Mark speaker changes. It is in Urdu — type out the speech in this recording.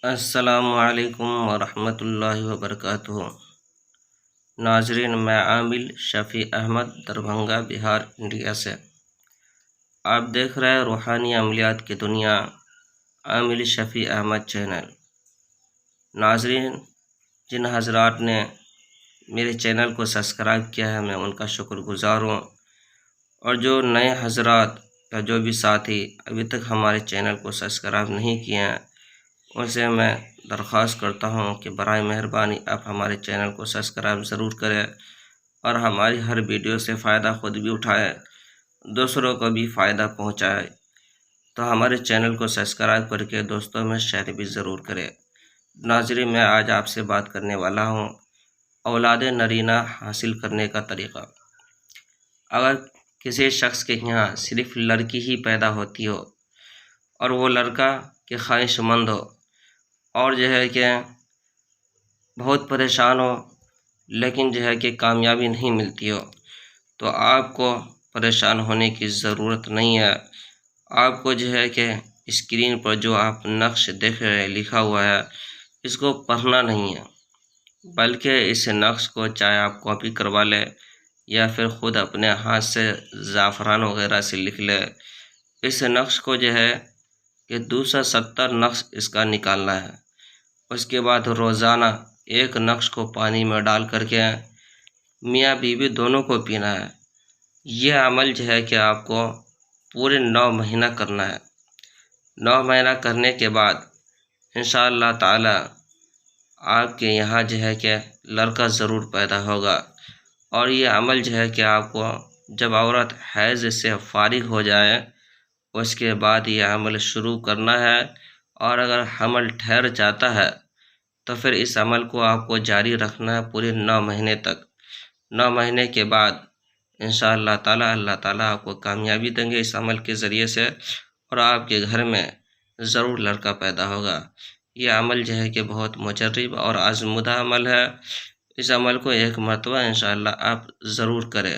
Speaker 1: السلام علیکم ورحمۃ اللہ وبرکاتہ۔ ناظرین، میں عامل شفیع احمد دربھنگہ بہار انڈیا سے۔ آپ دیکھ رہے ہیں روحانی عملیات کی دنیا، عامل شفیع احمد چینل۔ ناظرین، جن حضرات نے میرے چینل کو سبسکرائب کیا ہے میں ان کا شکر گزار ہوں، اور جو نئے حضرات یا جو بھی ساتھی ابھی تک ہمارے چینل کو سبسکرائب نہیں کیے ہیں ان سے میں درخواست کرتا ہوں کہ برائے مہربانی آپ ہمارے چینل کو سبسکرائب ضرور کریں اور ہماری ہر ویڈیو سے فائدہ خود بھی اٹھائیں، دوسروں کو بھی فائدہ پہنچائے۔ تو ہمارے چینل کو سبسکرائب کر کے دوستوں میں شیئر بھی ضرور کریں۔ ناظرین، میں آج آپ سے بات کرنے والا ہوں اولاد نرینہ حاصل کرنے کا طریقہ۔ اگر کسی شخص کے یہاں صرف لڑکی ہی پیدا ہوتی ہو اور وہ لڑکا کے خواہش مند ہو اور جو ہے کہ بہت پریشان ہو لیکن جو ہے کہ کامیابی نہیں ملتی ہو، تو آپ کو پریشان ہونے کی ضرورت نہیں ہے۔ آپ کو جو ہے کہ اسکرین پر جو آپ نقش دیکھ رہے ہیں لکھا ہوا ہے، اس کو پڑھنا نہیں ہے، بلکہ اس نقش کو چاہے آپ کاپی کروا لیں یا پھر خود اپنے ہاتھ سے زعفران وغیرہ سے لکھ لیں۔ اس نقش کو جو ہے کہ 270 نقش اس کا نکالنا ہے۔ اس کے بعد روزانہ ایک نقش کو پانی میں ڈال کر کے میاں بیوی دونوں کو پینا ہے۔ یہ عمل جو ہے کہ آپ کو پورے 9 مہینہ کرنا ہے۔ 9 مہینہ کرنے کے بعد انشاءاللہ تعالی آپ کے یہاں جو ہے کہ لڑکا ضرور پیدا ہوگا۔ اور یہ عمل جو ہے کہ آپ کو جب عورت حیض سے فارغ ہو جائے اس کے بعد یہ عمل شروع کرنا ہے، اور اگر حمل ٹھہر جاتا ہے تو پھر اس عمل کو آپ کو جاری رکھنا ہے پورے 9 مہینے تک۔ 9 مہینے کے بعد انشاءاللہ تعالی اللہ تعالیٰ آپ کو کامیابی دیں گے اس عمل کے ذریعے سے، اور آپ کے گھر میں ضرور لڑکا پیدا ہوگا۔ یہ عمل جو ہے کہ بہت مجرب اور آزمودہ عمل ہے۔ اس عمل کو ایک مرتبہ انشاءاللہ آپ ضرور کریں۔